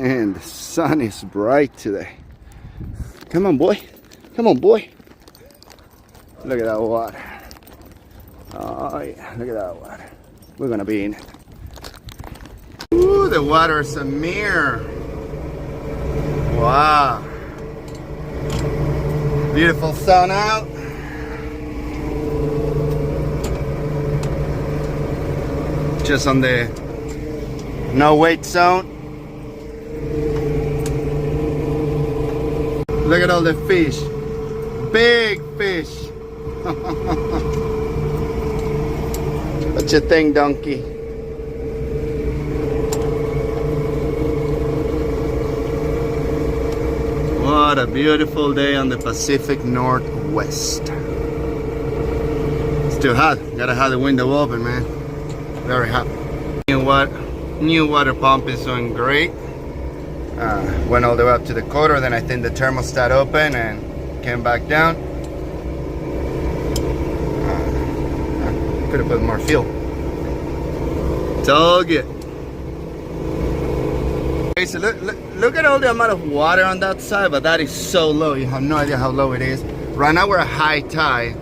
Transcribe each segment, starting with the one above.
Man, the sun is bright today. Come on, boy. Come on, boy. Look at that water. Oh, yeah. Look at that water. We're gonna be in it. Ooh, the water's a mirror. Wow. Beautiful sun out. Just on the no wait zone. Look at all the fish. Big fish. What you think, donkey? What a beautiful day on the Pacific Northwest. It's too hot. Gotta have the window open, man. Very hot. New water pump is doing great. Went all the way up to the quarter, then I think the thermostat opened and came back down. Could have put more fuel. It's all good. Okay, so look at all the amount of water on that side, but that is so low. You have no idea how low it is. Right now we're at high tide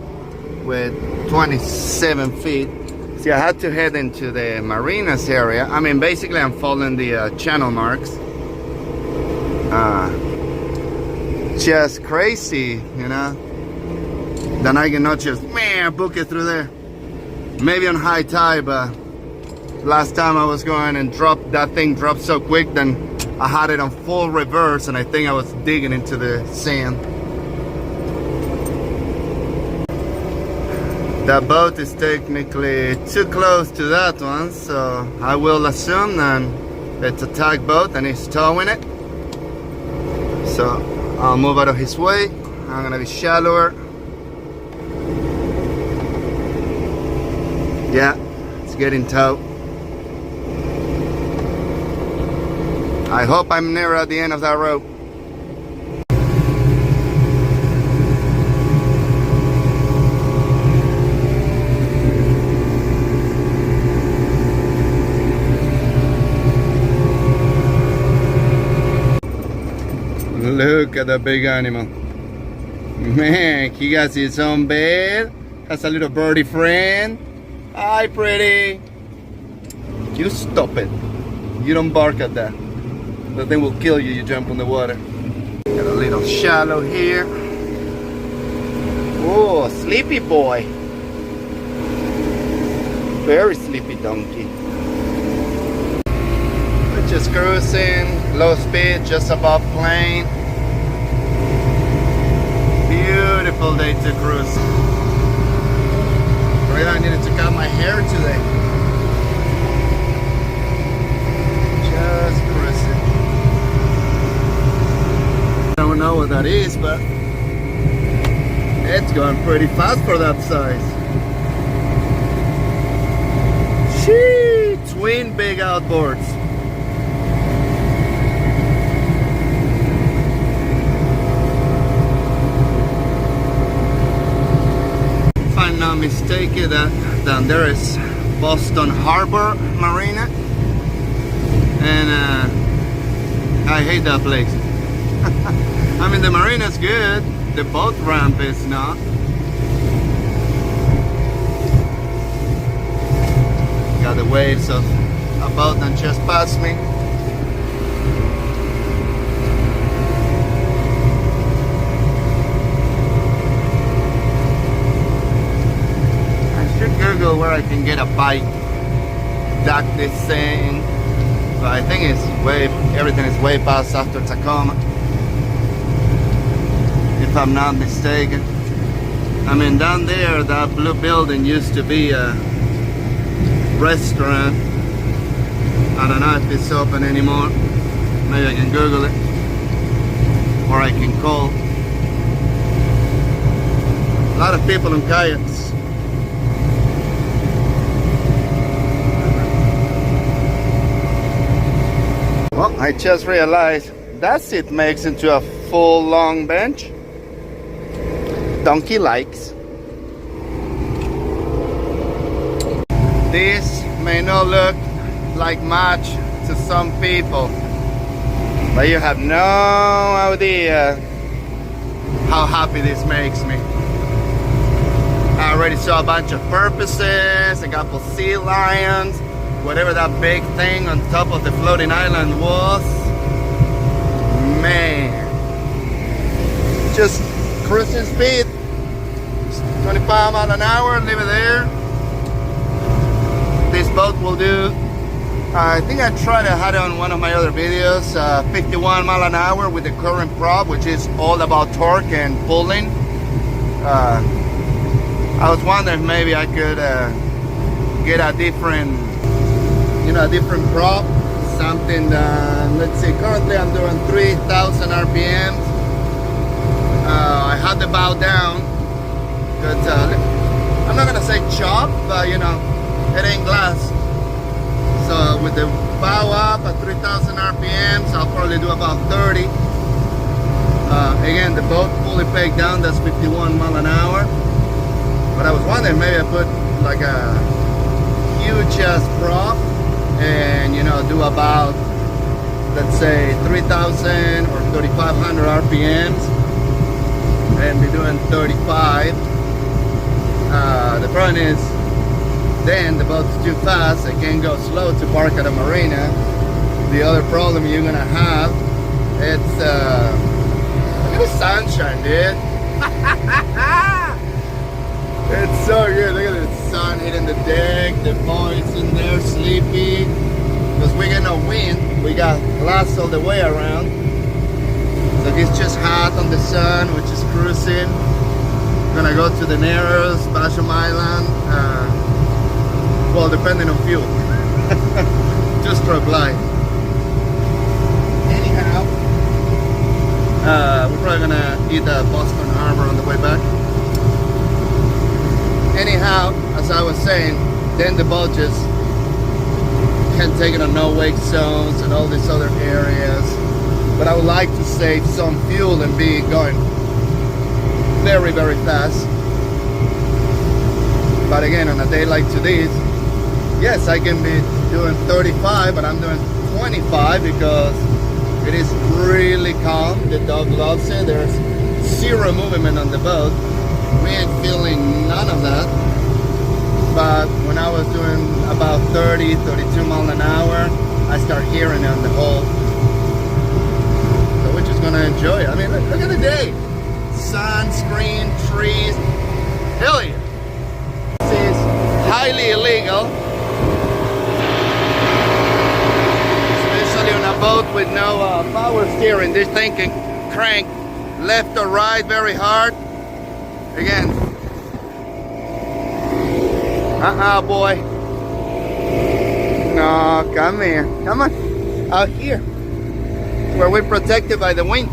with 27 feet. See, I had to head into the marinas area. I mean, basically I'm following the channel marks. Just crazy, you know. Then I cannot just book it through there. Maybe on high tide, but last time I was going and that thing dropped so quick, then I had it on full reverse and I think I was digging into the sand. That boat is technically too close to that one, so I will assume that it's a tugboat and he's towing it. So I'll move out of his way. I'm gonna be shallower. Yeah, it's getting towed. I hope I'm near at the end of that rope. Look at the big animal. Man, he got his own bed. Has a little birdie friend. Hi, pretty. You stop it. You don't bark at that. The thing will kill you. You jump in the water. Got a little shallow here. Oh, sleepy boy. Very sleepy donkey. We're just cruising, low speed, just above plane. Beautiful day to cruise. Really, I needed to cut my hair today. Just cruising. I don't know what that is, but it's going pretty fast for that size. Shee! Twin big outboards. If I'm not mistaken, down there is Boston Harbor Marina, and I hate that place. I mean, the marina's good, the boat ramp is not. Got the waves of a boat that just passed me. I should Google where I can get a bike dock this thing, but I think everything is way past after Tacoma, if I'm not mistaken. I mean, down there, that blue building used to be a restaurant. I don't know if it's open anymore. Maybe I can Google it, or I can call. A lot of people in kayaks. Well, I just realized that seat makes into a full long bench. Donkey likes. This may not look like much to some people, But you have no idea how happy this makes me. I already saw a bunch of porpoises, a couple sea lions, whatever that big thing on top of the floating island was. Man. Just cruising speed, 25 miles an hour, leave it there. This boat will do, I think I tried to have it on one of my other videos, 51 mile an hour with the current prop, which is all about torque and pulling. I was wondering if maybe I could get a different, a different prop, something, let's see, currently I'm doing 3,000 RPMs. I had the bow down, but I'm not gonna say chop, but it ain't glass. So with the bow up at 3,000 RPMs, I'll probably do about 30. Again, the boat fully pegged down, that's 51 mile an hour. But I was wondering, maybe I put like a huge ass prop and do about, let's say 3,000 or 3,500 RPMs and be doing 35. The problem is then the boat's too fast, it can go slow to park at a marina. The other problem you're gonna have, it's look at the sunshine, dude. It's so good. Look at the sun hitting the deck, the boys in there sleepy. Because we get no wind, we got glass all the way around. So it's just hot on the sun, which is cruising. Gonna go to the Narrows, Basham Island. Well, depending on fuel. Two-stroke light. Anyhow, we're probably gonna eat the Boston Harbor on the way back. Anyhow, as I was saying, then the boat just can take it on no wake zones and all these other areas. But I would like to save some fuel and be going very, very fast. But again, on a day like today's, yes, I can be doing 35, but I'm doing 25 because it is really calm. The dog loves it. There's zero movement on the boat. We ain't feeling none of that. But when I was doing about 30, 32 miles an hour, I start hearing it on the hull. So we're just gonna enjoy it. I mean, look at the day. Sunscreen, trees. Hell yeah. This is highly illegal. Especially on a boat with no power steering. This thing can crank left or right very hard. Again. Boy. No, come here. Come on. Out here. Where we're protected by the wind.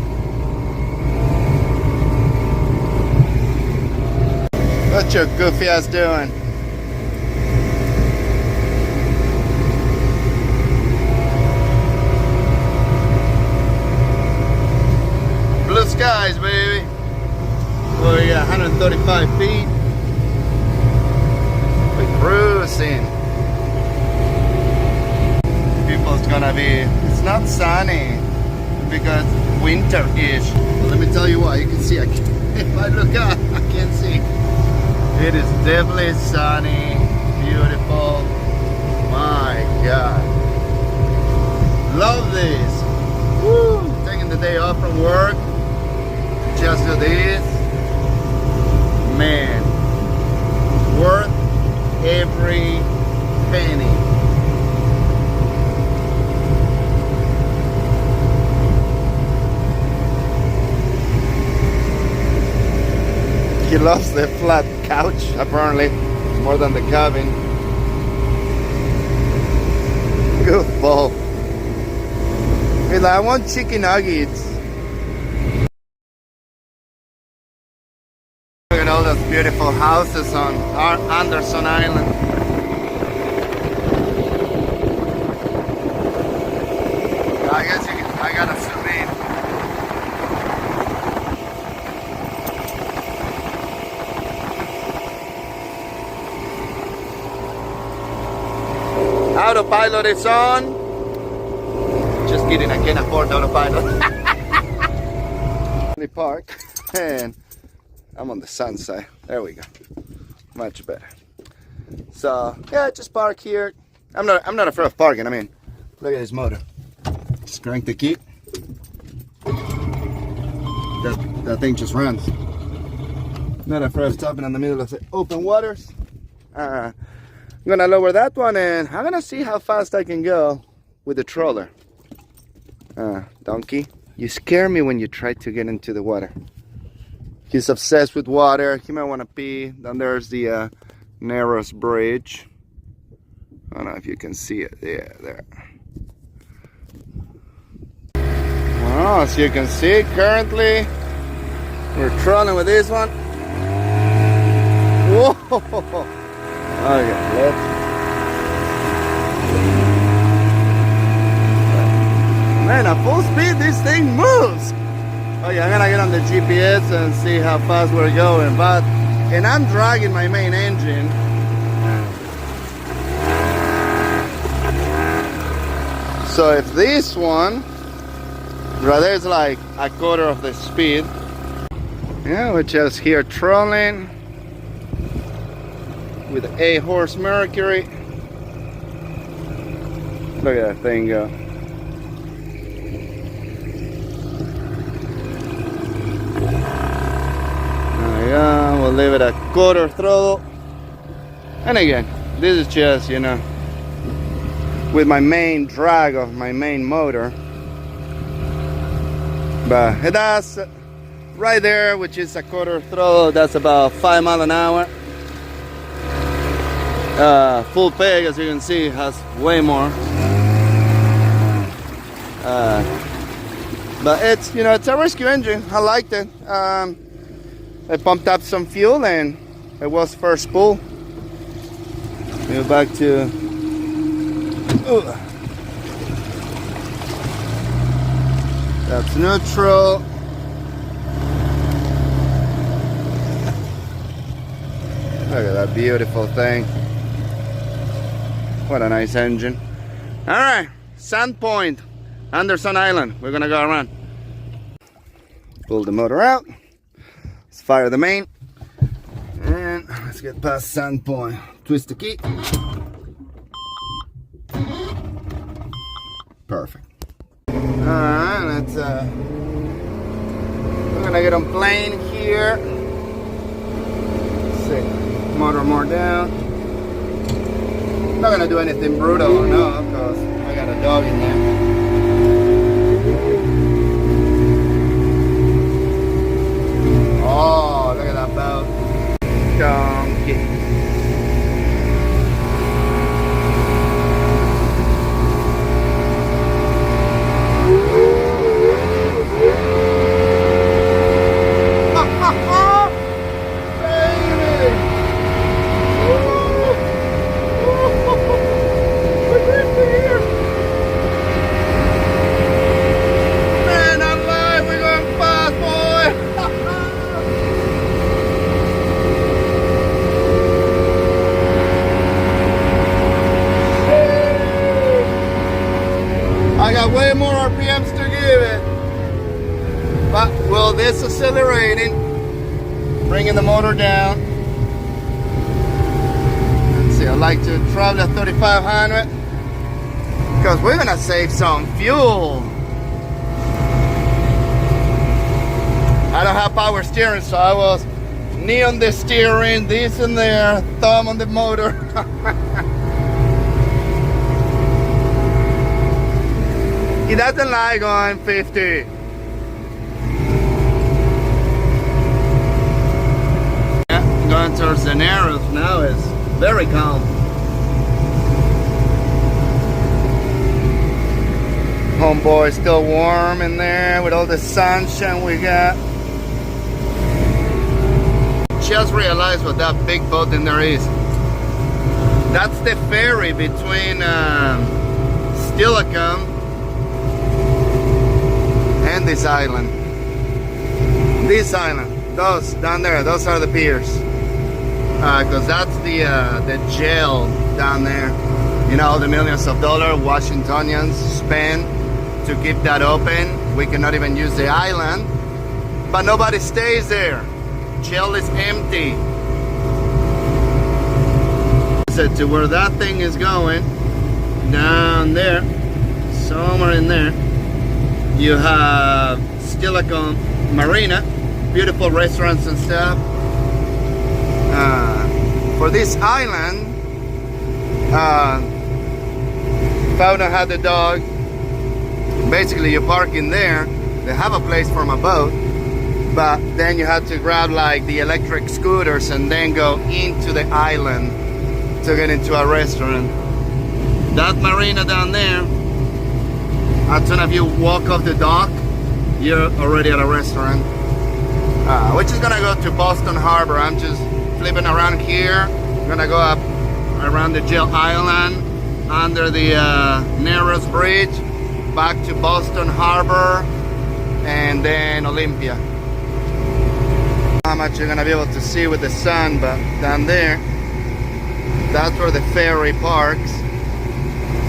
What your goofy ass doing? Blue skies, baby. We're 135 feet. We're cruising. People's gonna be, it's not sunny because winter-ish. Well, let me tell you what, you can see, if I look up, I can't see. It is definitely sunny, beautiful. My God. Love this. Woo! Taking the day off from work. Just do this. Man. Worth every penny. He loves the flat couch, apparently, more than the cabin. Goofball. He's like, I want chicken nuggets. Look at all those beautiful houses on Anderson Island. I guess I gotta zoom in. Autopilot is on. Just kidding, I can't afford the autopilot. The park, and I'm on the sun side. There we go. Much better. So yeah, just park here. I'm not afraid of parking. I mean, look at this motor. Just crank the key. That thing just runs. Not afraid of stopping in the middle of the open waters. I'm gonna lower that one, and I'm gonna see how fast I can go with the troller. Donkey, you scare me when you try to get into the water. He's obsessed with water. He might want to pee. Then there's the Narrows Bridge. I don't know if you can see it. Yeah, there. Well, as you can see, currently we're trolling with this one. Whoa! Okay, man, at full speed, this thing moves. Okay, I'm gonna get on the GPS and see how fast we're going, and I'm dragging my main engine. So if this one, right there is like a quarter of the speed. Yeah, we're just here trolling with 8 horse Mercury. Look at that thing go. There we go. We'll leave it at quarter throttle. And again, this is just, you know, with my main drag of my main motor. But it does right there, which is a quarter throttle. That's about 5 miles an hour. Full peg, as you can see, has way more. But it's, you know, it's a rescue engine. I liked it. I pumped up some fuel and it was first spool. Go back to. That's neutral. Look at that beautiful thing. What a nice engine. All right, Sandpoint, Anderson Island. We're gonna go around. Pull the motor out. Let's fire the main. And let's get past Sandpoint. Twist the key. Perfect. All right, let's, we're gonna get on plane here. Let's see, motor more down. Not gonna do anything brutal or no, because I got a dog in there. Oh, look at that boat. Donkey. Way more RPMs to give it, but will this accelerating, bringing the motor down. Let's see, I like to travel at 3,500 because we're gonna save some fuel. I don't have power steering, so I was knee on the steering, this in there, thumb on the motor. He doesn't like going 50. Yeah, going towards the Narrows now is very calm. Homeboy still warm in there with all the sunshine we got. Just realized what that big boat in there is. That's the ferry between Steilacoom and this island. This island, those down there, those are the piers. Because that's the jail down there. You know, all the millions of dollars Washingtonians spend to keep that open. We cannot even use the island, but nobody stays there. Shell is empty. So to where that thing is going, down there, somewhere in there, you have Steilacoom Marina, beautiful restaurants and stuff. For this island, Fauna had the dog. Basically, you park in there. They have a place for my boat, but then you have to grab like the electric scooters and then go into the island to get into a restaurant. That marina down there, as soon as you walk off the dock, you're already at a restaurant, which is gonna go to Boston Harbor. I'm just flipping around here. I'm gonna go up around the Jill Island, under the Narrows Bridge, back to Boston Harbor, and then Olympia. How much you're gonna be able to see with the sun, but down there, that's where the ferry parks.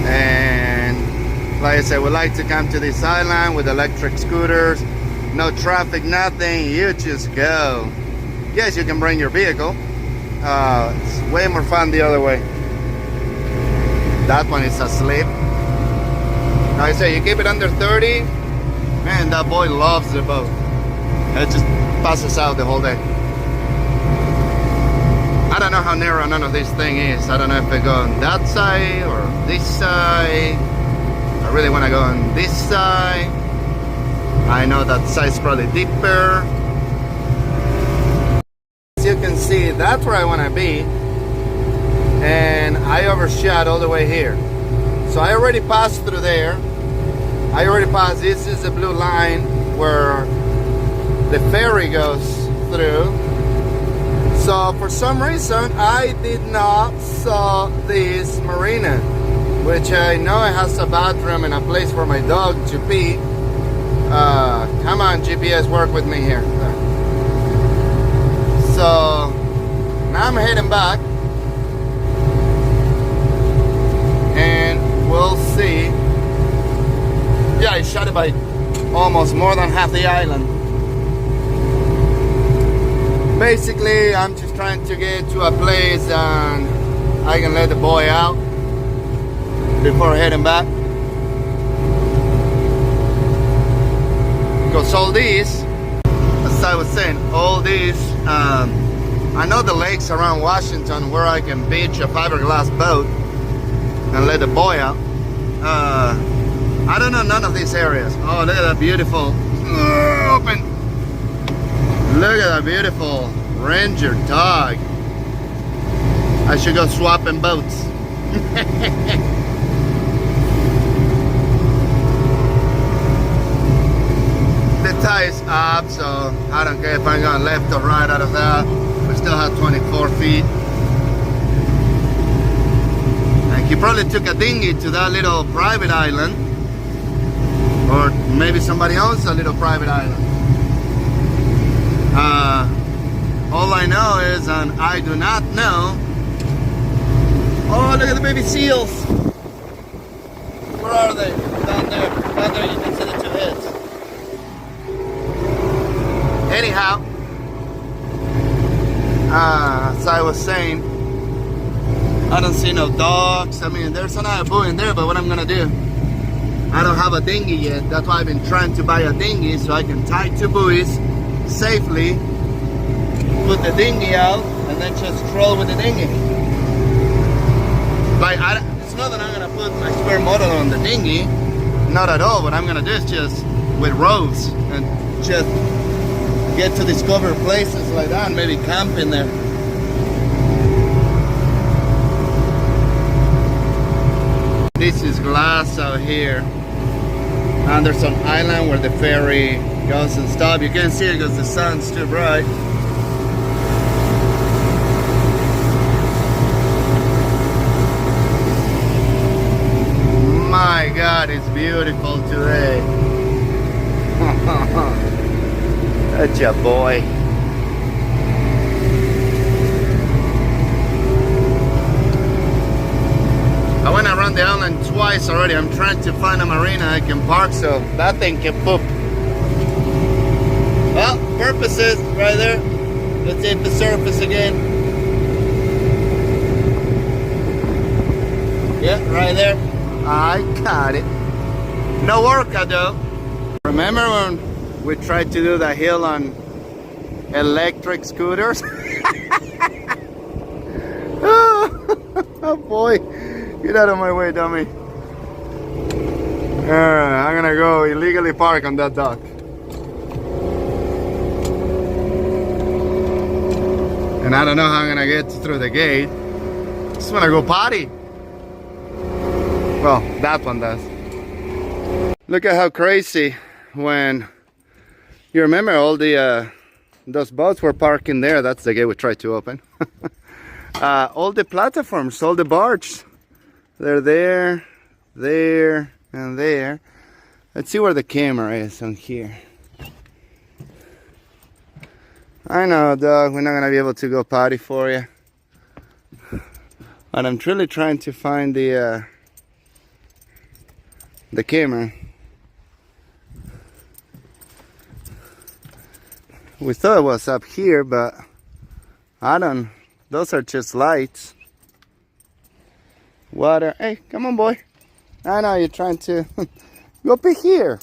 And like I said, we like to come to this island with electric scooters. No traffic, nothing, you just go. Yes, you can bring your vehicle. It's way more fun the other way. That one is asleep. Like I say, you keep it under 30, man, that boy loves the boat. It just passes out the whole day. I don't know how narrow none of this thing is. I don't know if I go on that side or this side. I really want to go on this side. I know that side's probably deeper. As you can see, that's where I want to be. And I overshot all the way here. So I already passed through there. I already passed. This is the blue line where the ferry goes through. So for some reason, I did not saw this marina, which I know it has a bathroom and a place for my dog to pee. Come on, GPS, work with me here. So now I'm heading back, and we'll see. Yeah, I shot it by almost more than half the island. Basically, I'm just trying to get to a place and I can let the boy out before heading back. Because all these, as I was saying, all these, I know the lakes around Washington where I can beach a fiberglass boat and let the boy out. I don't know none of these areas. Oh, look at that beautiful, open. Look at that beautiful Ranger dog. I should go swapping boats. The tide is up, so I don't care if I'm going left or right out of that. We still have 24 feet. And he probably took a dinghy to that little private island. Or maybe somebody owns a little private island. All I know is, and I do not know. Oh, look at the baby seals. Where are they? Down there. Down there, you can see the two heads. Anyhow, as I was saying, I don't see no dogs. I mean, there's another buoy in there, but what I'm gonna do? I don't have a dinghy yet. That's why I've been trying to buy a dinghy so I can tie two buoys safely, put the dinghy out, and then just troll with the dinghy. Like, it's not that I'm gonna put my spare motor on the dinghy, not at all. What I'm gonna do is just with ropes and just get to discover places like that, and maybe camp in there. This is glass out here, and there's an island where the ferry goes and stops. You can't see it because the sun's too bright. My God, it's beautiful today. That's your boy. I went around around the island twice already. I'm trying to find a marina I can park so that thing can poop. Well, purposes right there. Let's hit the surface again. Yeah, right there. I got it. No workout though. Remember when we tried to do the hill on electric scooters? Oh boy, get out of my way, dummy. I'm gonna go illegally park on that dock. And I don't know how I'm gonna get through the gate. Just wanna go potty. Well, that one does. Look at how crazy when you remember all the those boats were parking there. That's the gate we tried to open. All the platforms, all the barges, they're there, there, and there. Let's see where the camera is on here. I know, dog, we're not gonna be able to go potty for you. But I'm truly trying to find the camera. We thought it was up here, but I don't. Those are just lights. Water. Hey, come on, boy. I know you're trying to go up here.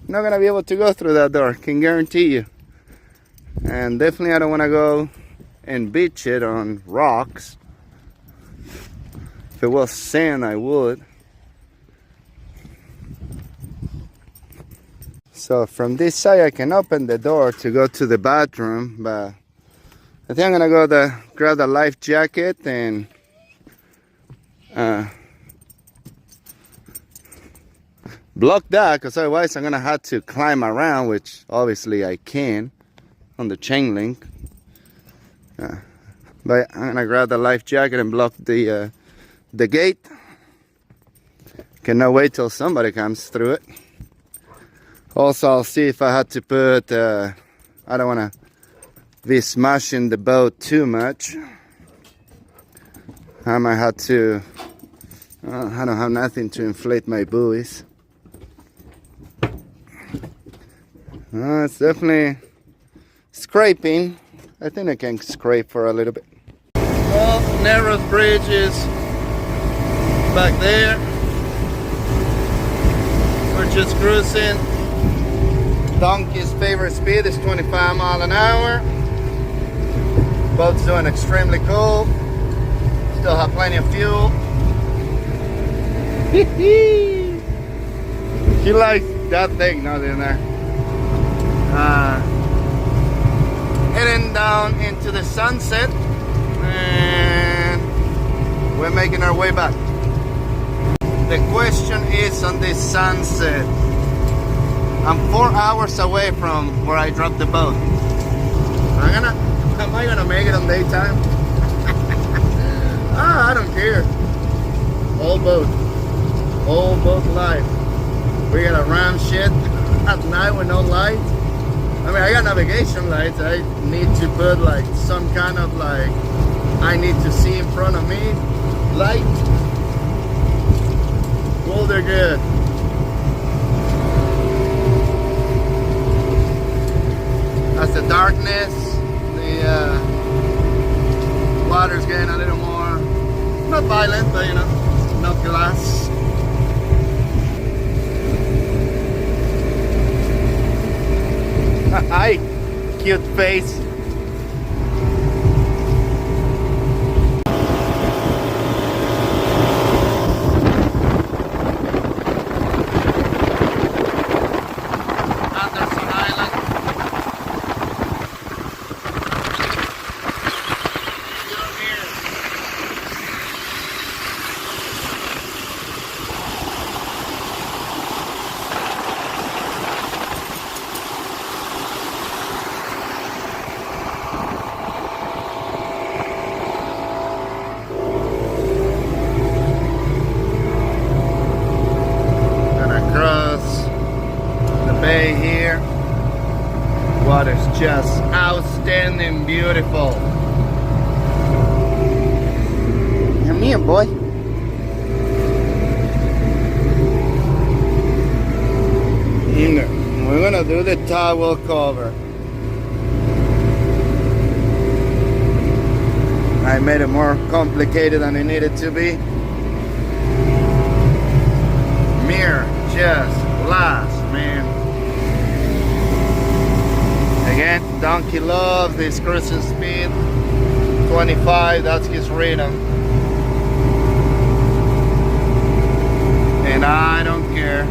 I'm not gonna be able to go through that door. Can guarantee you. And definitely, I don't want to go and beach it on rocks. If it was sand, I would. So from this side I can open the door to go to the bathroom, but I think I'm gonna go grab the life jacket and block that, because otherwise I'm gonna have to climb around, which obviously I can on the chain link. But I'm gonna grab the life jacket and block the gate. Cannot wait till somebody comes through it. Also, I'll see if I had to put, I don't want to be smashing the boat too much. I might have to, I don't have nothing to inflate my buoys. It's definitely scraping. I think I can scrape for a little bit. Well, Narrows Bridge is back there. We're just cruising. Donkey's favorite speed is 25 miles an hour. Boat's doing extremely cool. Still have plenty of fuel. He likes that thing, not in there. Heading down into the sunset, and we're making our way back. The question is on this sunset. I'm 4 hours away from where I dropped the boat. Am I gonna make it on daytime? I don't care. All boat life. We gotta ram shit at night with no light. I mean, I got navigation lights. I need to put like some kind of like, I need to see in front of me light. Well, they're good. That's the darkness. The water's getting a little more, not violent, but you know, not glass. Hi, cute face. We're gonna do the towel cover. I made it more complicated than it needed to be. Mirror, just glass, man. Again, Donkey loves this cruising speed. 25, that's his rhythm. And I don't care.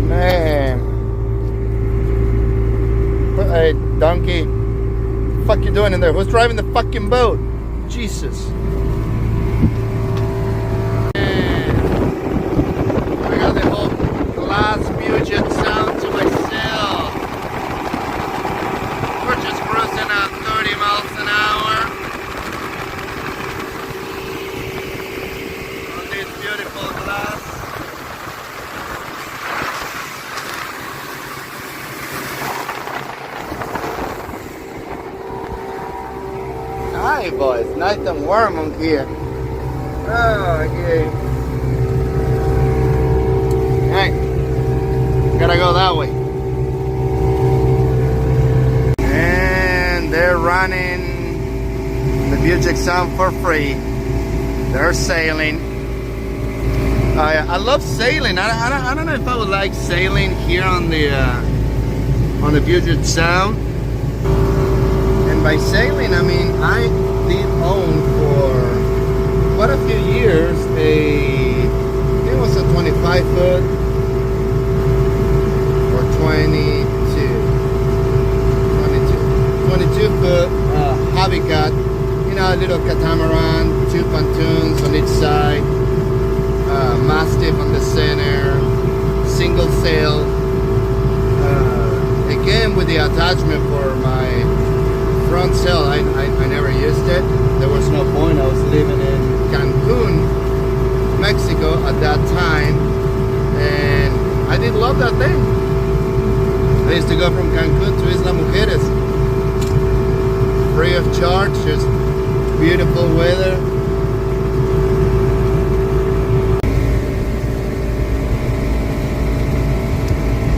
Man. Hey, Donkey. What the fuck you doing in there? Who's driving the fucking boat? Jesus. Puget Sound to myself. We're just cruising at 30 miles an hour on this beautiful glass. Hi boys, nice and warm on here. Oh, okay. Hey. Gotta go that way. And they're running the Puget Sound for free. They're sailing. I love sailing. I don't know if I would like sailing here on the Puget Sound. And by sailing, I mean I did own for quite a few years it was a 25-foot. 22-foot hobby cat, you know, a little catamaran, 2 pontoons on each side, mastiff on the center, single sail. Again, with the attachment for my front sail, I never used it. There was no point. I was living in Cancun, Mexico at that time, and I did love that thing. I used to go from Cancun to Isla Mujeres, free of charge, just beautiful weather.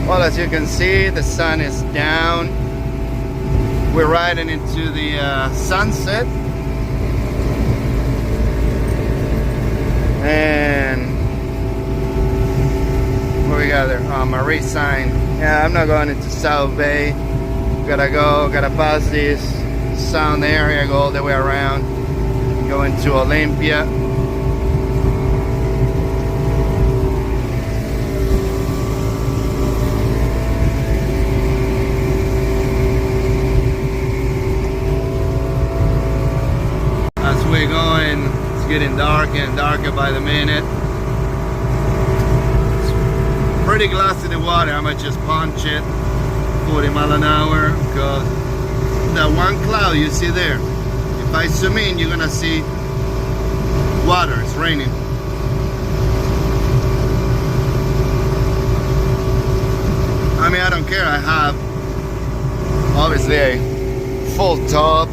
Well, as you can see, the sun is down. We're riding into the sunset. And what we got there? Marie sign. Yeah, I'm not going into South Bay. Gotta pass this sound area, go all the way around, go into Olympia. As we're going, it's getting darker and darker by the minute. Pretty glassy the water. I might just punch it 40 miles an hour because that one cloud you see there, if I zoom in, you're gonna see water. It's raining. I mean, I don't care. I have obviously a full top,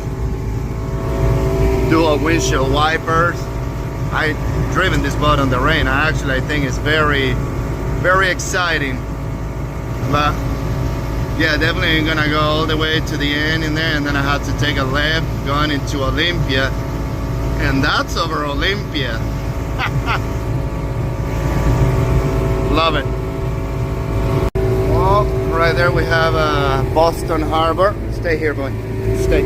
dual windshield wipers. I've driven this boat on the rain. I think it's very exciting. But yeah, definitely gonna go all the way to the end in there, and then I have to take a left going into Olympia, and that's over Olympia. Love it. Well, right there we have Boston Harbor. Stay here, boy. Stay.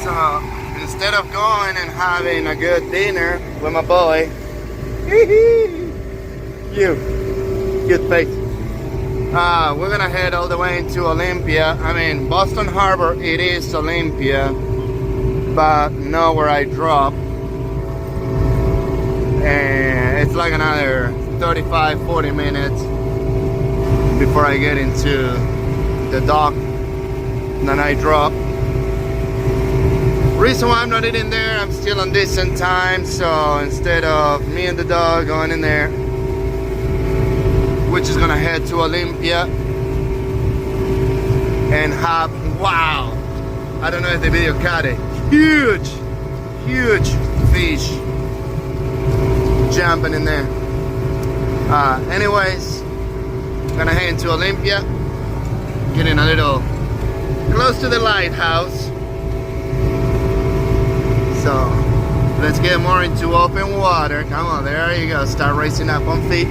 So instead of going and having a good dinner with my boy, cute face, we're gonna head all the way into Olympia. I mean, Boston Harbor, it is Olympia, but not where I drop. And it's like another 35-40 minutes before I get into the dock. Then I drop. Reason why I'm not in there, I'm still on decent time, so instead of me and the dog going in there, we're just gonna head to Olympia and have, wow, I don't know if the video caught it, huge fish jumping in there. Anyways, I'm gonna head into Olympia, getting a little close to the lighthouse. So let's get more into open water. Come on, there you go. Start racing up on feet.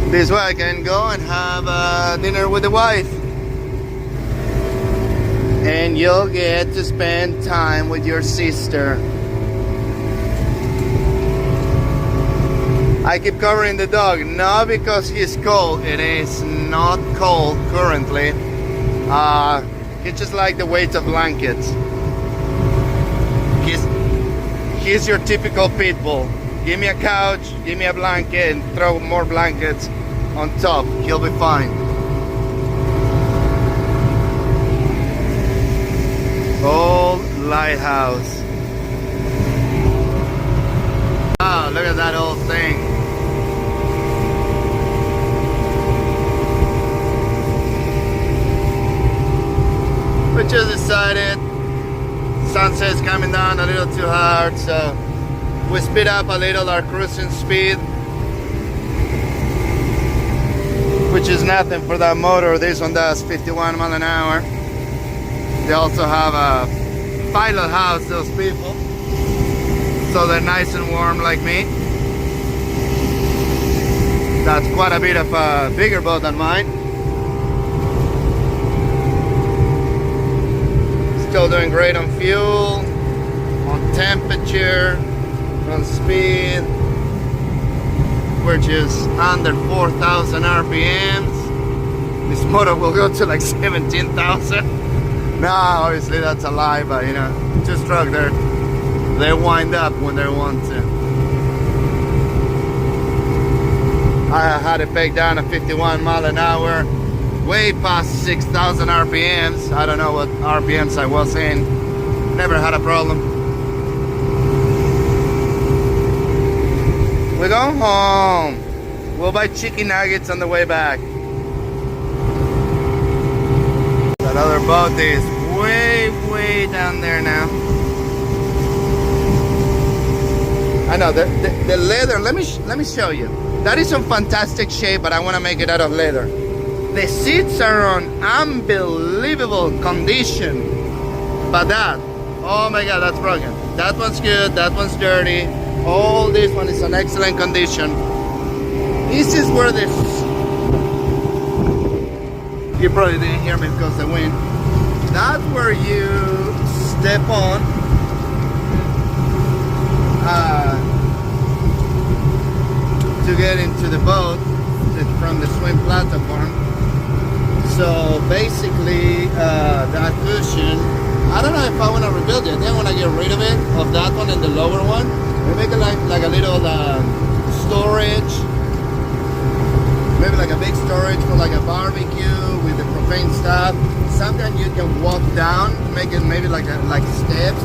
This way I can go and have dinner with the wife. And you'll get to spend time with your sister. I keep covering the dog, not because he's cold. It is not cold currently. It's just like the weight of blankets. He's your typical pit bull. Give me a couch, give me a blanket, and throw more blankets on top. He'll be fine. Old lighthouse. Wow, look at that old thing. We just decided sunset's coming down a little too hard, so we speed up a little our cruising speed, which is nothing for that motor. This one does 51 miles an hour. They also have a pilot house, those people, so they're nice and warm like me. That's quite a bit of a bigger boat than mine. Still doing great on fuel, on temperature, on speed. We're just under 4,000 RPMs. This motor will go to like 17,000. No, obviously that's a lie, but you know, two-stroke, they wind up when they want to. I had it pegged down at 51 miles an hour. Way past 6,000 RPMs. I don't know what RPMs I was in. Never had a problem. We're going home. We'll buy chicken nuggets on the way back. That other boat is way down there now. I know the leather. Let me show you. That is in fantastic shape, but I want to make it out of leather. The seats are on unbelievable condition, but that, oh my god, that's broken. That one's good, that one's dirty. All this one is in excellent condition. This is where this, you probably didn't hear me because of the wind. That's where you step on to get into the boat from the swim platform. So basically, that cushion, I don't know if I want to rebuild it. I think I want to get rid of it, of that one and the lower one. We make it like a little storage, maybe like a big storage for like a barbecue with the propane stuff. Sometimes you can walk down, make it maybe like steps,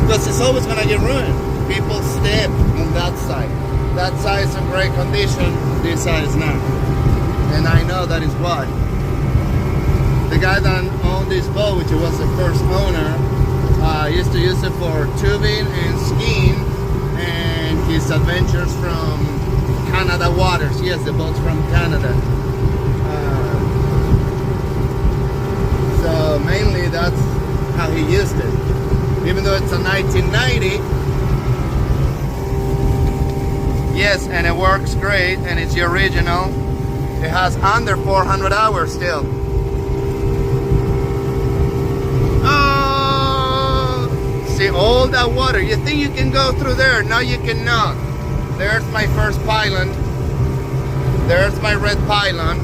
because it's always gonna get ruined. People step on that side. That side is in great condition. This side is not, and I know that is why. The guy that owned this boat, which was the first owner, used to use it for tubing and skiing, and his adventures from Canada waters. Yes, the boat's from Canada. So mainly that's how he used it. Even though it's a 1990, yes, and it works great, and it's the original. It has under 400 hours still. See all that water. You think you can go through there? No, you cannot. There's my first pylon. There's my red pylon.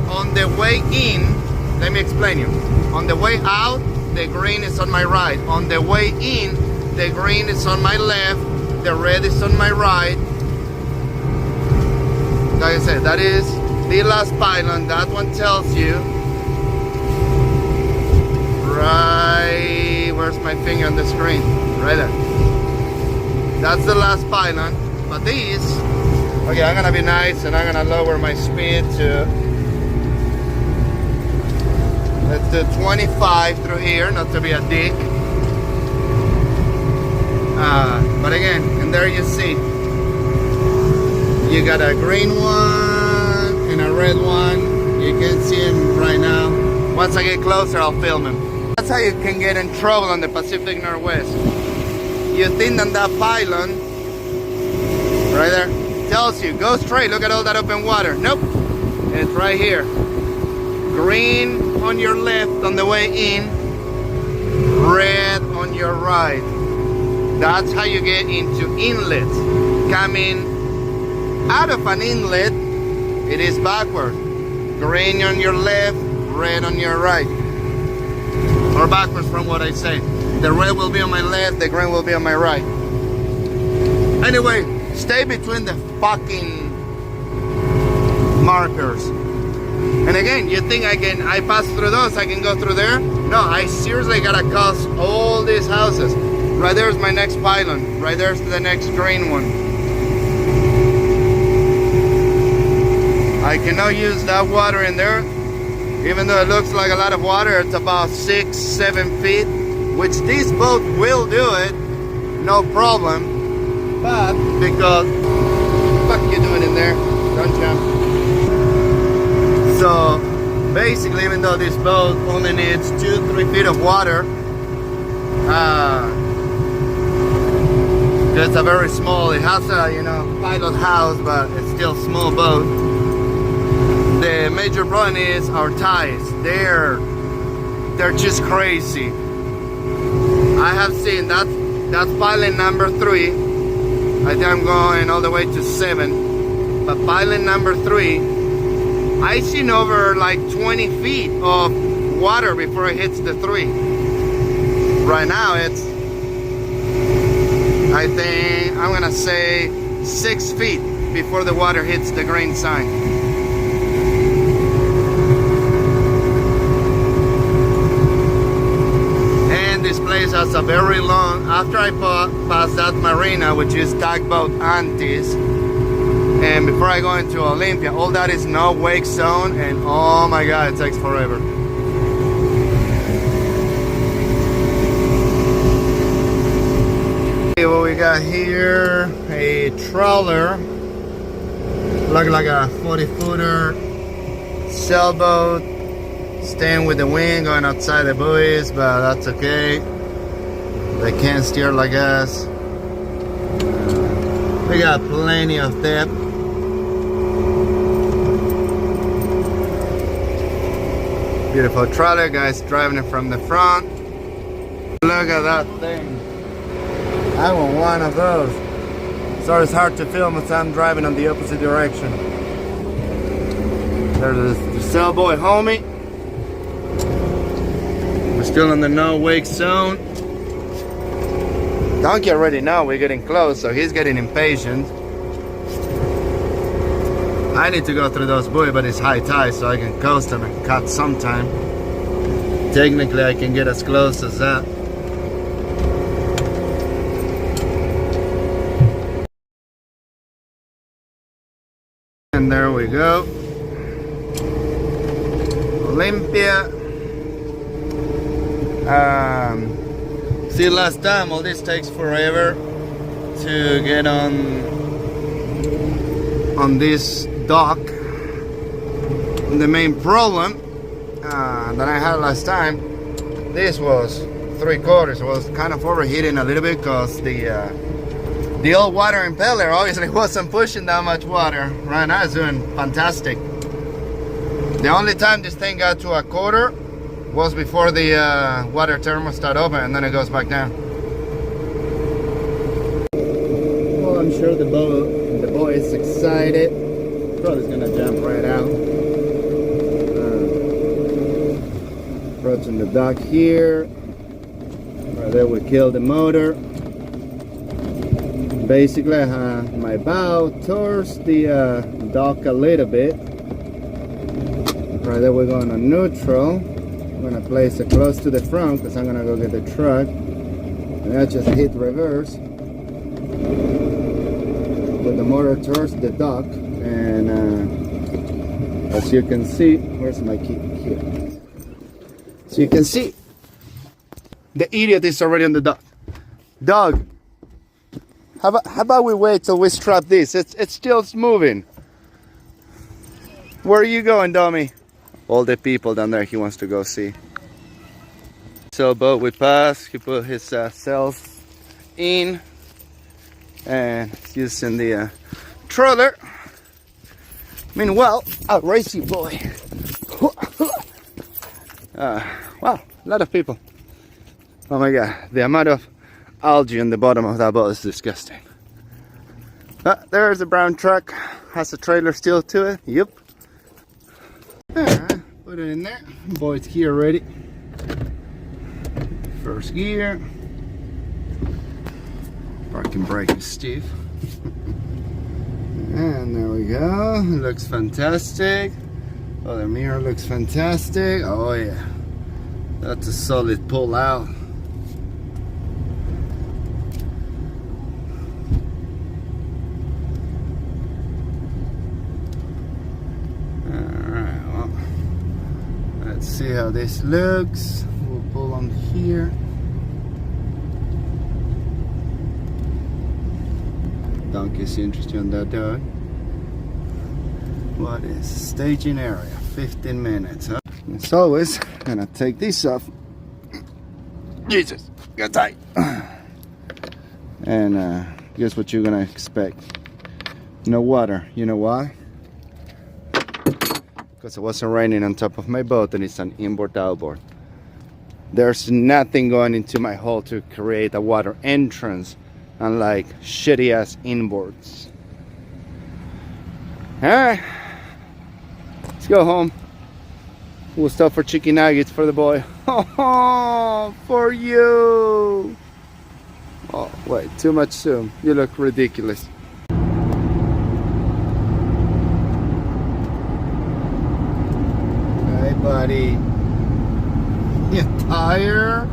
On the way in, let me explain you. On the way out, the green is on my right. On the way in, the green is on my left. The red is on my right. Like I said, that is the last pylon. That one tells you right, where's my finger on the screen? Right there. That's the last pylon. But these, okay, I'm gonna be nice and I'm gonna lower my speed to, let's do 25 through here, not to be a dick. But again, and there you see, you got a green one and a red one. You can see him right now. Once I get closer, I'll film him. That's how you can get in trouble on the Pacific Northwest. You think that pylon right there tells you go straight, look at all that open water. Nope, it's right here. Green on your left on the way in, red on your right. That's how you get into inlets. Coming out of an inlet, it is backward. Green on your left, red on your right. Or backwards from what I say. The red will be on my left, the green will be on my right. Anyway, stay between the fucking markers. And again, you think I pass through those, I can go through there? No, I seriously gotta cross all these houses. Right there's my next pylon. Right there's the next green one. I cannot use that water in there. Even though it looks like a lot of water, it's about 6-7 feet. Which this boat will do it, no problem. But because, what the fuck you doing in there? Don't jump. So basically, even though this boat only needs 2-3 feet of water, it's a very small, it has a, you know, pilot house, but it's still a small boat. The major problem is our ties. They're just crazy. I have seen that's pylon number 3. I think I'm going all the way to 7. But pylon number 3, I seen over like 20 feet of water before it hits the 3. Right now it's, I think, I'm gonna say 6 feet before the water hits the green sign. And this place has a very long, after I pass that marina, which is Tugboat Antis, and before I go into Olympia, all that is no wake zone, and oh my god, it takes forever. What we got here, a trawler, look like a 40-footer sailboat, staying with the wind, going outside the buoys, but that's okay. They can't steer like us. We got plenty of depth. Beautiful trawler, guys driving it from the front. Look at that thing. I want one of those. Sorry, it's hard to film as I'm driving on the opposite direction. There's the sailboy homie. We're still in the no wake zone. Donkey already know we're getting close, so he's getting impatient. I need to go through those buoys, but it's high tide, so I can coast them and cut sometime. Technically, I can get as close as that. And there we go. Olympia. See, last time all this takes forever to get on this dock. And the main problem that I had last time, this was 3/4. It was kind of overheating a little bit because the old water impeller obviously wasn't pushing that much water. Right now it's doing fantastic. The only time this thing got to 1/4 was before the water thermostat opened, and then it goes back down. Well, I'm sure the boy is excited. Probably gonna jump right out. Approaching the dock here. Right there we killed the motor. Basically, I have my bow towards the dock a little bit. Right there, we're going on neutral. I'm gonna place it close to the front because I'm gonna go get the truck. And I just hit reverse with the motor towards the dock. And as you can see, where's my key? Here. So you can see, the idiot is already on the dock. Dog, how about we wait till we strap this? It's still moving. Where are you going, dummy? All the people down there he wants to go see. Sailboat we passed. He put his sails in and he's using the trawler. Meanwhile, a racy boy. Wow, a lot of people. Oh my god, the amount of algae on the bottom of that boat is disgusting. There's a brown truck, has a trailer still to it. Yep. Alright, put it in there. Boy's gear ready. First gear. Parking brake is stiff. And there we go. It looks fantastic. Oh, the mirror looks fantastic. Oh yeah. That's a solid pull out. Alright, well, let's see how this looks. We'll pull on here. Donkey's interested in that dog. What is staging area? 15 minutes, huh? As always, gonna take this off. Jesus, got tight. And guess what you're gonna expect? No water. You know why? Because it wasn't raining on top of my boat and it's an inboard outboard. There's nothing going into my hull to create a water entrance, unlike shitty ass inboards. Alright, let's go home. We'll stop for chicken nuggets for the boy. Oh, for you. Oh, wait, too much zoom. You look ridiculous. Hey, buddy. You tired?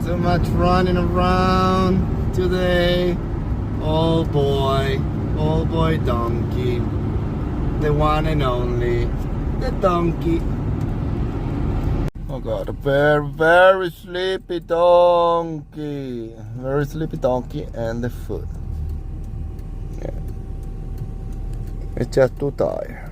Too much running around today? Oh boy donkey. The one and only. The donkey. Oh god, a very sleepy donkey. Very sleepy donkey and the foot. Yeah. It's just too tired.